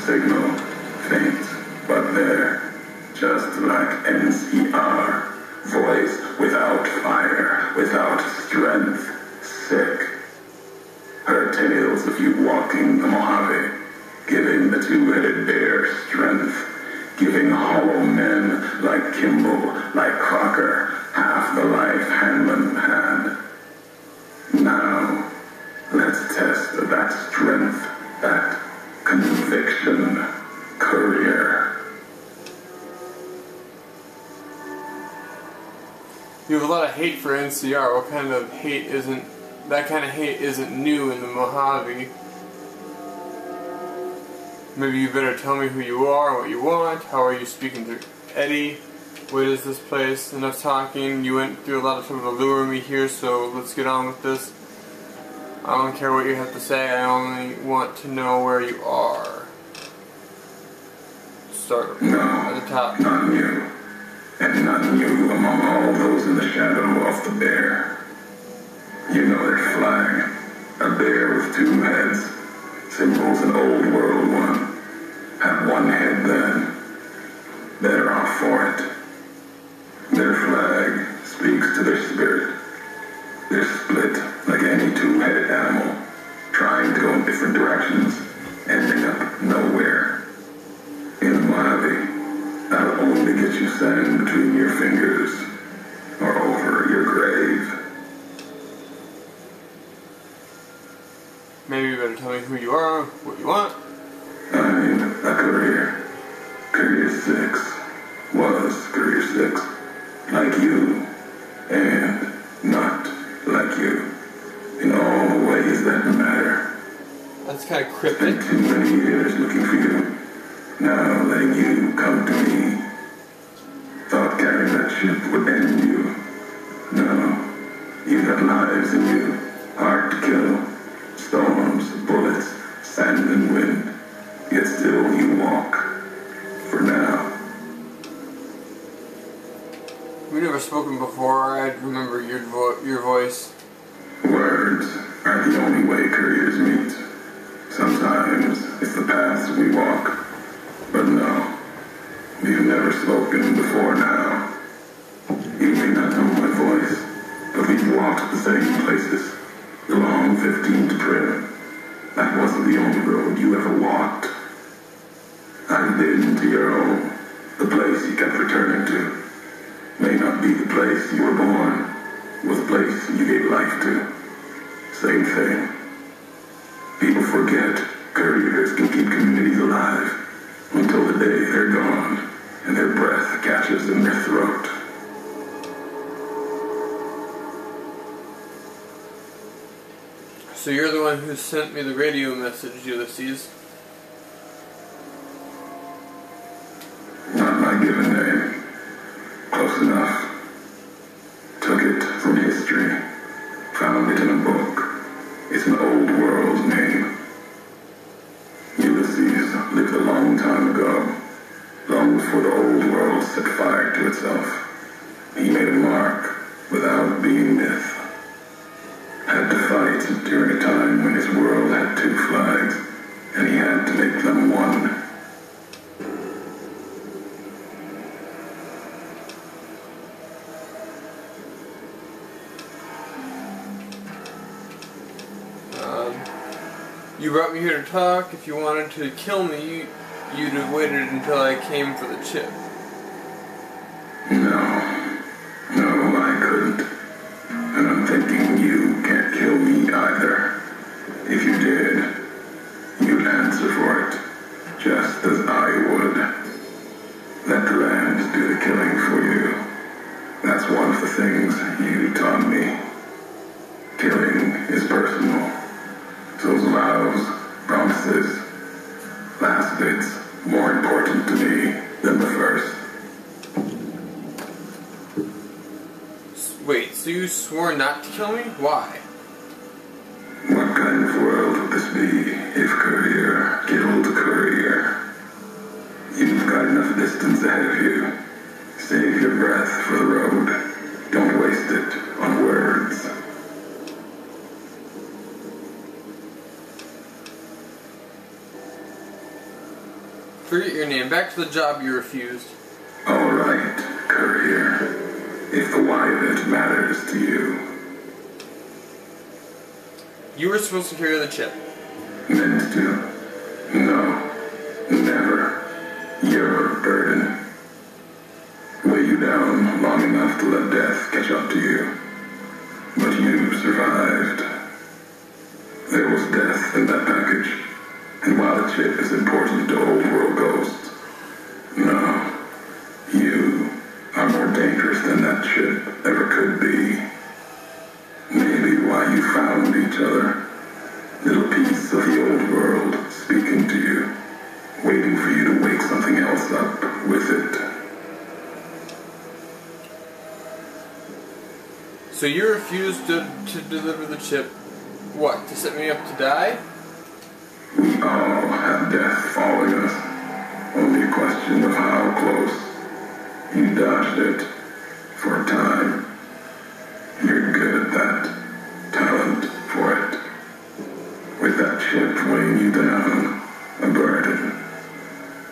signal, faint, but there, just like NCR, voice without fire, without strength, sick. Her tales of you walking the Mojave, giving the two-headed bear strength, giving hollow men like Kimball, like Crocker, half the life Hanlon had. Now, let's test that strength, that conviction, Courier. You have a lot of hate for NCR. What kind of hate isn't... That kind of hate isn't new in the Mojave. Maybe you better tell me who you are and what you want. How are you speaking to Eddie? What is this place? Enough talking. You went through a lot of trouble to lure me here, so let's get on with this. I don't care what you have to say. I only want to know where you are. Start at the top. Not you. And not you among all those in the shadow of the bear. You know their flag. A bear with two heads. Symbols an old world one. Have one head then. Better off for it. Their flag speaks to their spirit. They're split like any two-headed animal, trying to go in different directions, ending up nowhere. In the Mojave, I'll only get you sand between your fingers, or over your grave. Maybe you better tell me who you are, what you want. I'm a courier. Courier 6. Was Courier 6. Like you. And not like you. In all the ways that matter. That's kind of cryptic. Spent too many years looking for you. Now letting you come to me. Thought carrying that ship would end you. No. You've got lives in you. Hard to kill. Storms, bullets, sand and wind. Yet still you walk. For now. We've never spoken before. I'd remember your voice. Words are the only way couriers meet. Sometimes it's the paths we walk. But no, we've never spoken before now. You may not know my voice, but we've walked the same places. The long 15 to Prim. That wasn't the only road you ever walked. I've been to your home, the place you kept returning to. May not be the place you were born, was the place you gave life to. Same thing. People forget couriers can keep communities alive until the day they're gone and their breath catches in their throat. So you're the one who sent me the radio message, Ulysses. Not my given name. Close enough. Took it from history. Found it in a book. It's an old world name. Ulysses lived a long time ago. Long before the old world set fire to itself. He made a mark without being myth. Had to fight during a time when his world had two flags, and he had to make them one. You brought me here to talk. If you wanted to kill me, you'd have waited until I came for the chip. No, I couldn't. And I'm thinking you can't kill me either. If you did, you'd answer for it, just as I would. Let the land do the killing for you. That's one of the things you taught me. Killing is personal. Those vows, promises, last bits, more important to me than the first. Wait, so you swore not to kill me? Why? What kind of world would this be if Courier killed Courier? You've got enough distance ahead of you. Save your breath for the road. Don't waste it on words. Forget your name. Back to the job you refused. All right, courier. If the why of it matters to you. You were supposed to carry the chip. Meant to? No. Never. You're a burden. Weigh you down long enough to let death catch up to you. But you survived. There was death in that package. And while the chip is important to old world ghosts, no. You are more dangerous than that chip ever could be. Maybe why you found each other. Little piece of the old world speaking to you, waiting for you to wake something else up with it. So you refused to deliver the chip. What, to set me up to die? We all have death following us. Only a question of how close. You dodged it for a time. You're good at that. Talent for it. With that chip weighing you down, a burden.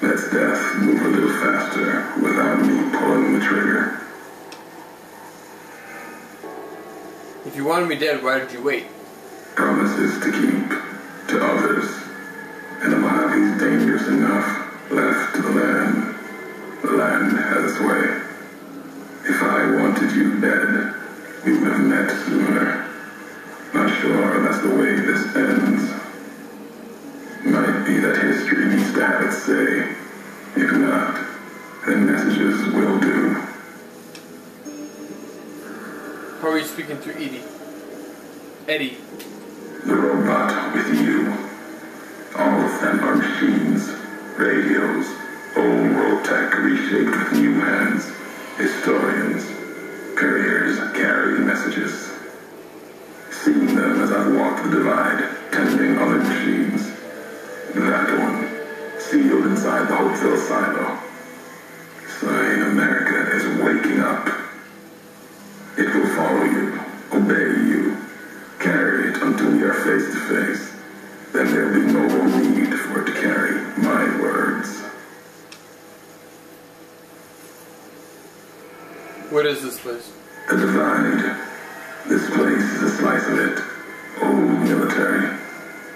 Lets death move a little faster without me pulling the trigger. If you wanted me dead, why did you wait? Promises to keep to others. And alive he's dangerous enough left to the land. The land has its way. If I wanted you dead, we would have met sooner. Not sure that's the way this ends. Might be that history needs to have its say. If not, then messages will do. How are you speaking through Edie? Eddie. The robot with you. All of them are machines, radios, old world tech reshaped with new hands, historians, couriers carrying messages. Seen them as I walked the divide, tending other machines. That one, sealed inside the Hopeville silo. Saying America is waking up. It will follow you, obey you, carry it until we are face to face. Then there'll be no more need for it to carry my words. What is this place? The divide. This place is a slice of it. Old military.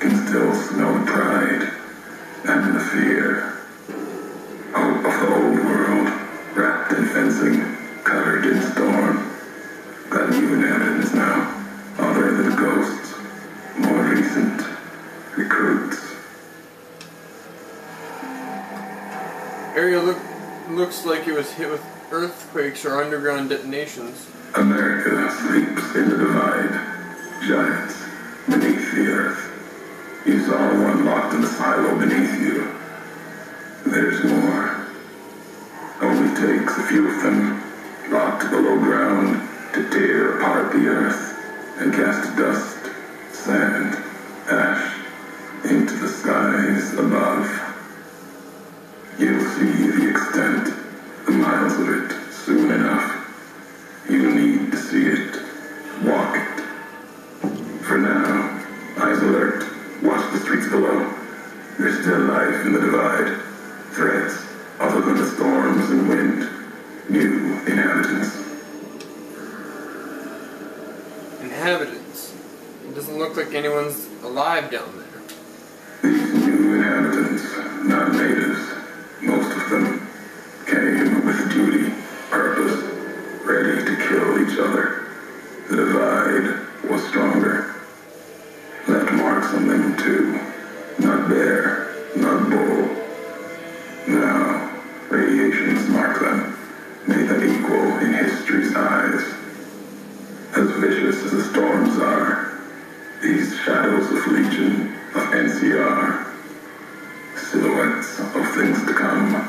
Can still smell the pride and the fear. Out of the old world, wrapped in fencing, covered in storm. Got new inhabitants now, other than ghosts, more recent recruits. Area looks like it was hit with earthquakes or underground detonations. America sleeps in the divide. Giants beneath the earth. You saw one locked in the silo beneath you. There's more. Only takes a few of them, locked below ground, to tear apart the earth and cast dust, sand, ash into the skies above. You'll see the extent, the miles of it, soon enough. You need to see it, walk it. For now, eyes alert, watch the streets below. There's still life in the divide. Threats, other than the storms and wind. New inhabitants. Inhabitants? It doesn't look like anyone's alive down there. These new inhabitants, not natives, most of them, came with duty, purpose, ready to kill each other. The divide was stronger. Left marks on them too. Not bear, not bull. Now, radiations mark them, made them equal in history's eyes. As vicious as the storms are, these shadows of Legion, of NCR, silhouettes of things to come.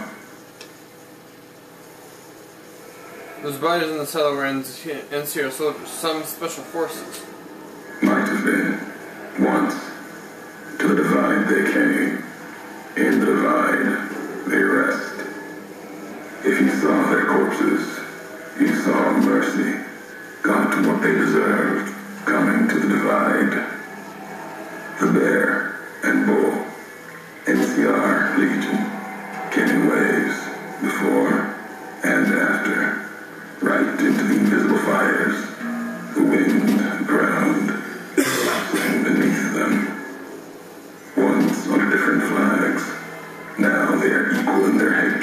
Those bodies in the cellar were NCR soldiers, some special forces. Might have been. Once. To the divide they came. In the divide, they rest. If you saw their corpses, you saw mercy. Got what they deserved, coming to the divide. The bear and bull, NCR Legion,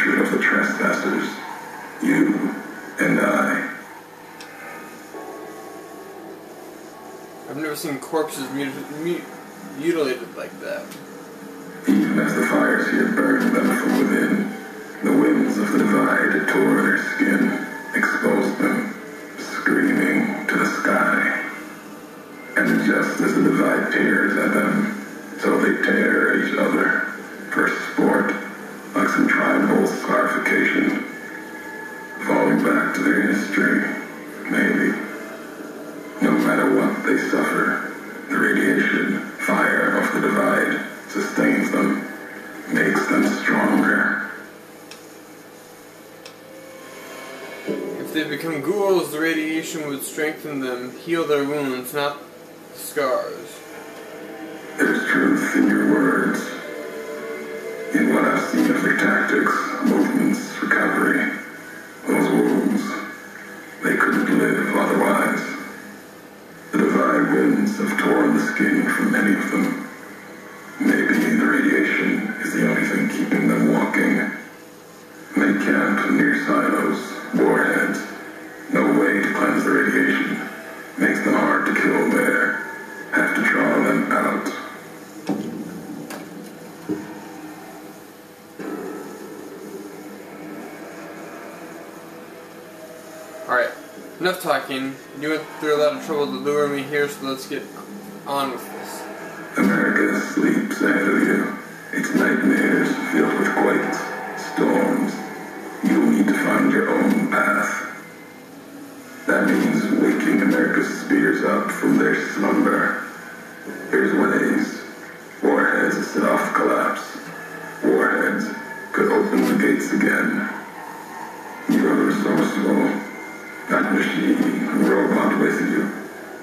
hatred of the trespassers. You and I. I've never seen corpses mutilated like that. Even as the fires here burned them from within, the winds of the divide tore their skin, exposed them, screaming to the sky. And just as the divide tears at them, so they tear at each other, for sport, like some tribal scarification, falling back to their history, maybe. No matter what they suffer, the radiation, fire of the divide sustains them, makes them stronger. If they become ghouls, the radiation would strengthen them, heal their wounds, not the scars. There's truth in your words, in what I've seen of their tactics, movements, recovery. Those wounds, they couldn't live otherwise. The divide winds have torn the skin from many of them. Maybe the radiation is the only thing keeping them walking. They camp near silos, warheads. No way to cleanse the radiation. Makes them hard to kill there. Have to draw them out. Alright, enough talking. You went through a lot of trouble to lure me here, so let's get on with this. America sleeps ahead of you. Its nightmares filled with quakes, storms. You'll need to find your own path. That means waking America's spears up from their slumber. Here's ways. Warheads set off collapse. Warheads could open the gates again. You're resourceful. That machine, robot with you,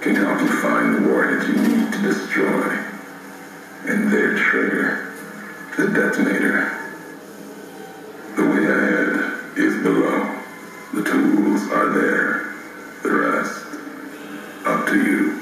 can help you find the warheads you need to destroy. And their trigger, the detonator. The way ahead is below. The tools are there. The rest, up to you.